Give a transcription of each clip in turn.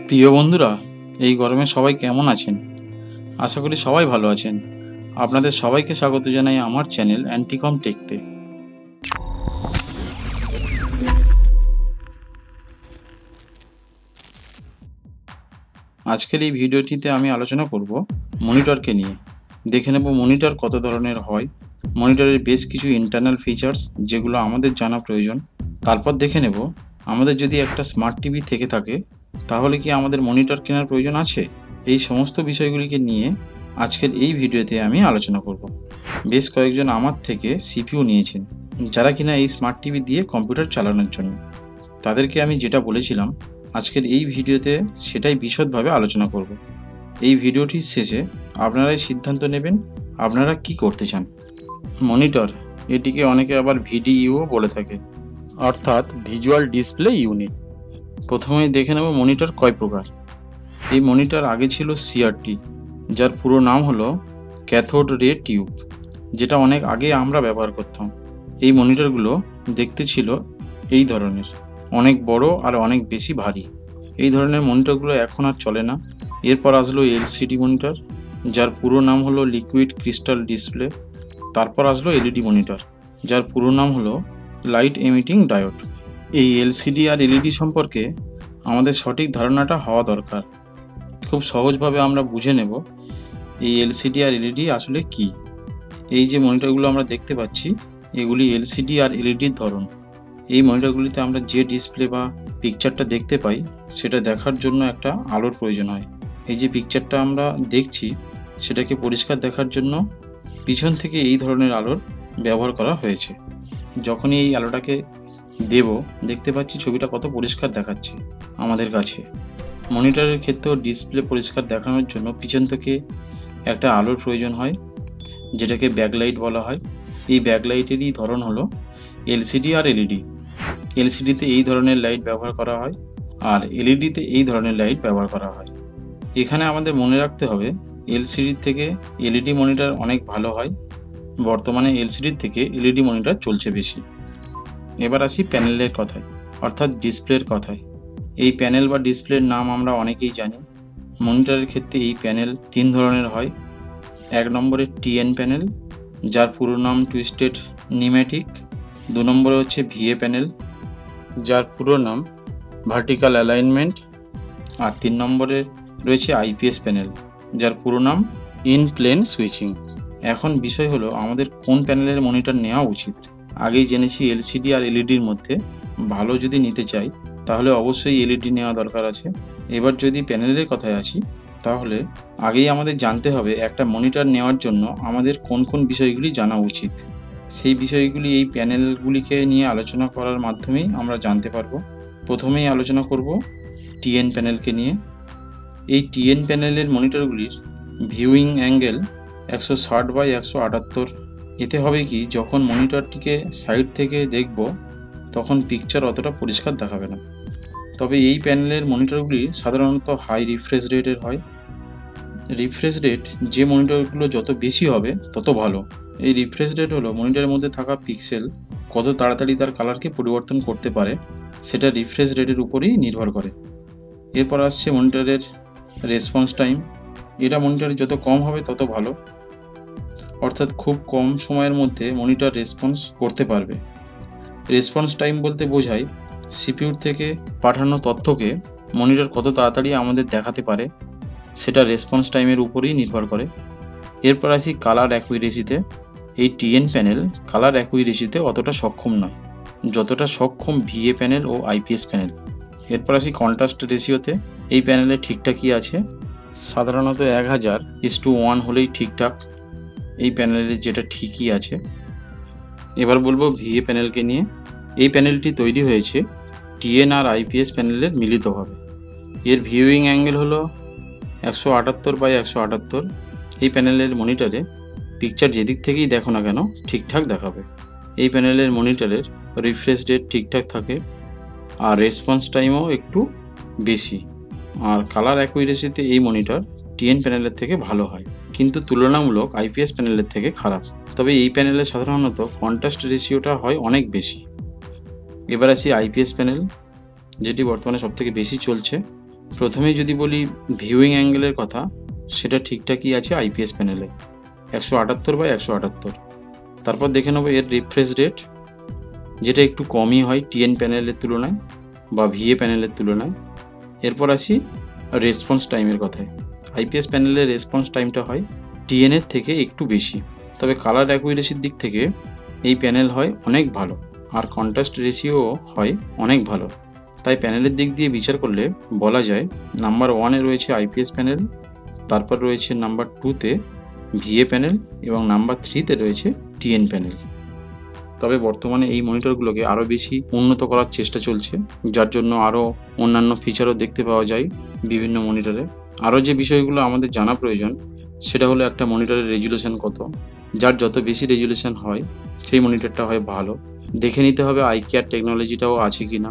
প্রিয় বন্ধুরা, এই গরমে সবাই কেমন আছেন? আশা করি সবাই ভালো আছেন। আপনাদের সবাইকে স্বাগত জানাই আমার চ্যানেল অ্যান্টিকম টেকতে। আজকের এই ভিডিওটিতে আমি আলোচনা করব মনিটরকে নিয়ে। দেখে নেব মনিটর কত ধরনের হয়, মনিটরের বেশ কিছু ইন্টারনাল ফিচার্স যেগুলো আমাদের জানা প্রয়োজন। তারপর দেখে নেব আমাদের যদি একটা স্মার্ট টিভি থেকে থাকে তাহলে কি আমাদের মনিটর কেনার প্রয়োজন আছে। এই সমস্ত বিষয়গুলিকে নিয়ে আজকের এই ভিডিওতে আমি আলোচনা করব। বেশ কয়েকজন আমার থেকে সিপিইউ নিয়েছেন যারা কিনা এই স্মার্ট টিভি দিয়ে কম্পিউটার চালানোর জন্য। তাদেরকে আমি যেটা বলেছিলাম আজকের এই ভিডিওতে সেটাই বিশদভাবে আলোচনা করব। এই ভিডিওটির শেষে আপনারাই সিদ্ধান্ত নেবেন আপনারা কি করতে চান। মনিটর, এটিকে অনেকে আবার ভিডিইও বলে থাকে, অর্থাৎ ভিজুয়াল ডিসপ্লে ইউনিট। প্রথমেই দেখে নেব মনিটর কয় প্রকার। এই মনিটর আগে ছিল সিআরটি, যার পুরো নাম হলো ক্যাথোড রে টিউব, যেটা অনেক আগে আমরা ব্যবহার করতাম। এই মনিটরগুলো দেখতে ছিল এই ধরনের, অনেক বড় আর অনেক বেশি ভারী। এই ধরনের মনিটরগুলো এখন আর চলে না। এরপর আসলো এলসিডি মনিটর, যার পুরো নাম হলো লিকুইড ক্রিস্টাল ডিসপ্লে। তারপর আসলো এলইডি মনিটর, যার পুরো নাম হলো লাইট এমিটিং ডায়োড। এই এলসিডি আর এলইডি সম্পর্কে আমাদের সঠিক ধারণাটা হওয়া দরকার। খুব সহজভাবে আমরা বুঝে নেব এই এলসিডি আর এলইডি আসলে কি। এই যে মনিটরগুলো আমরা দেখতে পাচ্ছি এগুলি এলসিডি আর এলইডির ধরন। এই মনিটরগুলিতে আমরা যে ডিসপ্লে বা পিকচারটা দেখতে পাই সেটা দেখার জন্য একটা আলোর প্রয়োজন হয়। এই যে পিকচারটা আমরা দেখছি সেটাকে পরিষ্কার দেখার জন্য পিছন থেকে এই ধরনের আলোর ব্যবহার করা হয়েছে। যখনই এই আলোটাকে দেখতে পাচ্ছি ছবিটা কত পরিষ্কার দেখাচ্ছে আমাদের কাছে। মনিটরের ক্ষেত্রেও ডিসপ্লে পরিষ্কার দেখানোর জন্য পিছন থেকে একটা আলোর প্রয়োজন হয়, যেটাকে ব্যাকলাইট বলা হয়। এই ব্যাকলাইটেরই ধরন হলো এলসিডি আর এলইডি। এলসিডিতে এই ধরনের লাইট ব্যবহার করা হয় আর এলইডিতে এই ধরনের লাইট ব্যবহার করা হয়। এখানে আমাদের মনে রাখতে হবে এলসিডির থেকে এলইডি মনিটর অনেক ভালো হয়। বর্তমানে এলসিডির থেকে এলইডি মনিটর চলছে বেশি। এবার আসি প্যানেলের কথায়, অর্থাৎ ডিসপ্লের কথায়। এই প্যানেল বা ডিসপ্লের নাম আমরা অনেকেই জানি। মনিটরের ক্ষেত্রে এই প্যানেল তিন ধরনের হয়। এক নম্বরে টিএন প্যানেল, যার পুরো নাম টুইস্টেড নিমেটিক। দু নম্বরে হচ্ছে ভিএ প্যানেল, যার পুরো নাম ভার্টিক্যাল অ্যালাইনমেন্ট। আর তিন নম্বরে রয়েছে আইপিএস প্যানেল, যার পুরো নাম ইন প্লেন সুইচিং। এখন বিষয় হলো আমাদের কোন প্যানেলের মনিটর নেওয়া উচিত। আগেই জেনেছি এলসিডি আর এলইডির মধ্যে ভালো যদি নিতে চাই তাহলে অবশ্যই এলইডি নেওয়া দরকার আছে। এবার যদি প্যানেলের কথায় আসি তাহলে আগেই আমাদের জানতে হবে একটা মনিটর নেওয়ার জন্য আমাদের কোন কোন বিষয়গুলি জানা উচিত। সেই বিষয়গুলি এই প্যানেলগুলিকে নিয়ে আলোচনা করার মাধ্যমেই আমরা জানতে পারবো। প্রথমেই আলোচনা করব টিএন প্যানেলকে নিয়ে। এই টিএন প্যানেলের মনিটরগুলির ভিউইং অ্যাঙ্গেল 160/178। এতে হবে কি, যখন মনিটরটিকে সাইড থেকে দেখব তখন পিকচার অতটা পরিষ্কার দেখাবে না। তবে এই প্যানেলের মনিটরগুলি সাধারণত হাই রিফ্রেশ রেটের হয়। রিফ্রেশ রেট যে মনিটরগুলো যত বেশি হবে তত ভালো। এই রিফ্রেশ রেট হলো মনিটরের মধ্যে থাকা পিক্সেল কত তাড়াতাড়ি তার কালারকে পরিবর্তন করতে পারে, সেটা রিফ্রেশ রেটের উপরেই নির্ভর করে। এরপর আসছে মনিটরের রেসপন্স টাইম। এটা মনিটরে যত কম হবে তত ভালো, অর্থাৎ খুব কম সময়ের মধ্যে মনিটর রেসপন্স করতে পারবে। রেসপন্স টাইম বলতে বোঝায় সিপিইউর থেকে পাঠানো তথ্যকে মনিটর কত তাড়াতাড়ি আমাদের দেখাতে পারে, সেটা রেসপন্স টাইমের উপরেই নির্ভর করে। এরপর আসি কালার অ্যাকুইরেসিতে। এই টিএন প্যানেল কালার অ্যাকুইরেসিতে অতটা সক্ষম নয় যতটা সক্ষম ভিএ প্যানেল ও আইপিএস প্যানেল। এরপর আসি কন্ট্রাস্ট রেশিওতে। এই প্যানেলে ঠিকঠাকই আছে, সাধারণত 1000:1 হলেই ঠিকঠাক। এই প্যানেলে যেটা ঠিকই আছে। এবার বলবো ভিএ প্যানেলকে নিয়ে। এই প্যানেলটি তৈরি হয়েছে টিএন আর আইপিএস প্যানেলের মিলিতভাবে। এর ভিউইং অ্যাঙ্গেল হলো 178/178। এই প্যানেলের মনিটরে পিকচার যেদিক থেকেই দেখো না কেন ঠিকঠাক দেখাবে। এই প্যানেলের মনিটরের রিফ্রেশ রেট ঠিকঠাক থাকে আর রেসপন্স টাইমও একটু বেশি। আর কালার অ্যাকুইরেসিতে এই মনিটর টিএন প্যানেলের থেকে ভালো হয়, কিন্তু তুলনামূলক আইপিএস প্যানেলের থেকে খারাপ। তবে এই প্যানেলে সাধারণত কন্ট্রাস্ট রেশিওটা হয় অনেক বেশি। এবার আসি আইপিএস প্যানেল, যেটি বর্তমানে সবথেকে বেশি চলছে। প্রথমেই যদি বলি ভিউইং অ্যাঙ্গেলের কথা, সেটা ঠিকঠাকই আছে আইপিএস প্যানেলে 178/178। তারপর দেখে নেবো এর রিফ্রেশ রেট, যেটা একটু কমই হয় টিএন প্যানেলের তুলনায় বা ভিএ প্যানেলের তুলনায়। এরপর আসি রেসপন্স টাইমের কথায়। আইপিএস প্যানেলের রেসপন্স টাইমটা হয় টিএনের থেকে একটু বেশি, তবে কালার অ্যাকুরেসির দিক থেকে এই প্যানেল হয় অনেক ভালো, আর কন্ট্রাস্ট রেশিও হয় অনেক ভালো। তাই প্যানেলের দিক দিয়ে বিচার করলে বলা যায় নাম্বার 1-এ রয়েছে আইপিএস প্যানেল, তারপর রয়েছে নাম্বার 2-তে ভিএ প্যানেল এবং নাম্বার 3-তে রয়েছে টিএন প্যানেল। তবে বর্তমানে এই মনিটরগুলোকে আরও বেশি উন্নত করার চেষ্টা চলছে, যার জন্য আরও অন্যান্য ফিচারও দেখতে পাওয়া যায় বিভিন্ন মনিটরে। আরও যে বিষয়গুলো আমাদের জানা প্রয়োজন সেটা হলো একটা মনিটরের রেজুলেশন কত। যার যত বেশি রেজুলেশন হয় সেই মনিটরটা হয় ভালো। দেখে নিতে হবে আইকেয়ার টেকনোলজিটাও আছে কি না,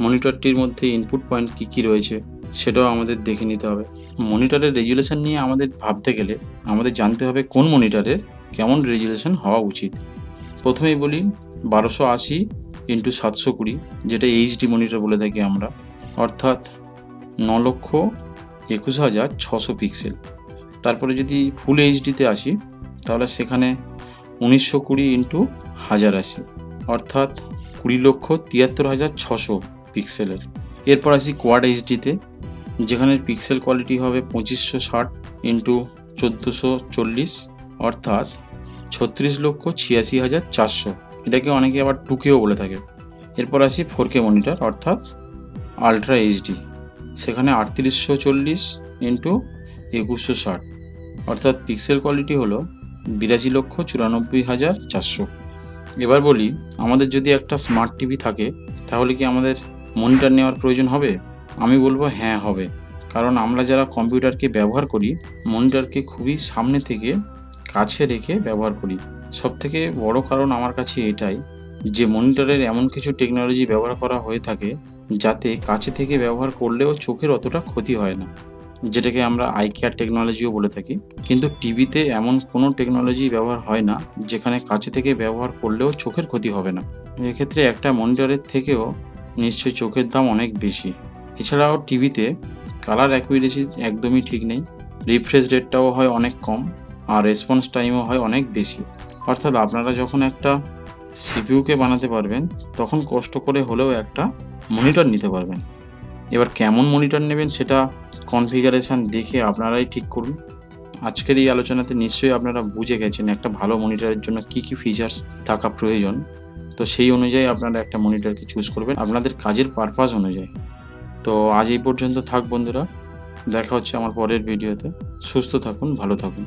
মনিটরটির মধ্যে ইনপুট পয়েন্ট কী কী রয়েছে সেটাও আমাদের দেখে নিতে হবে। মনিটরের রেজুলেশন নিয়ে আমাদের ভাবতে গেলে আমাদের জানতে হবে কোন মনিটরের কেমন রেজুলেশন হওয়া উচিত। প্রথমেই বলি 1280x720, যেটা এইচডি মনিটর বলে থাকি আমরা, অর্থাৎ 9,21,600 পিক্সেল। তারপরে যদি ফুল এইচডিতে আসি তাহলে সেখানে 1920x1080, অর্থাৎ 20,73,600 পিক্সেলের। এরপর আসি কোয়াড এইচডিতে, যেখানে পিক্সেল কোয়ালিটি হবে 2560x1440, অর্থাৎ 36,86,400। এটাকে অনেকে আবার 2Kও বলে থাকে। এরপর আসি 4K মনিটর, অর্থাৎ আলট্রা এইচডি, সেখানে 3840x2160, অর্থাৎ পিক্সেল কোয়ালিটি হলো 82,94,400। এবার বলি আমাদের যদি একটা স্মার্ট টিভি থাকে তাহলে কি আমাদের মনিটর নেওয়ার প্রয়োজন হবে? আমি বলবো হ্যাঁ হবে, কারণ আমরা যারা কম্পিউটারকে ব্যবহার করি মনিটরকে খুবই সামনে থেকে কাছে রেখে ব্যবহার করি। সবথেকে বড় কারণ আমার কাছে এটাই যে মনিটরের এমন কিছু টেকনোলজি ব্যবহার করা হয়ে থাকে যাতে কাছে থেকে ব্যবহার করলেও চোখের অতটা ক্ষতি হয় না, যেটাকে আমরা আই কেয়ার টেকনোলজিও বলে থাকি। কিন্তু টিভিতে এমন কোনো টেকনোলজি ব্যবহার হয় না যেখানে কাছে থেকে ব্যবহার করলেও চোখের ক্ষতি হবে না। এক্ষেত্রে একটা মনিটরের থেকেও নিশ্চয়ই চোখের দাম অনেক বেশি। এছাড়াও টিভিতে কালার অ্যাকুরেসি একদমই ঠিক নেই, রিফ্রেশ রেটটাও হয় অনেক কম, আর রেসপন্স টাইমও হয় অনেক বেশি। অর্থাৎ আপনারা যখন একটা সিপিইউকে বানাতে পারবেন তখন কষ্ট করে হলেও একটা মনিটর নিতে পারবেন। এবার কেমন মনিটর নেবেন সেটা কনফিগারেশান দেখে আপনারাই ঠিক করুন। আজকের এই আলোচনাতে নিশ্চয়ই আপনারা বুঝে গেছেন একটা ভালো মনিটরের জন্য কী কী ফিচার্স থাকা প্রয়োজন। তো সেই অনুযায়ী আপনারা একটা মনিটরকে চুজ করবেন আপনাদের কাজের পারপাস অনুযায়ী। তো আজ এই পর্যন্ত থাক বন্ধুরা, দেখা হচ্ছে আমার পরের ভিডিওতে। সুস্থ থাকুন, ভালো থাকুন।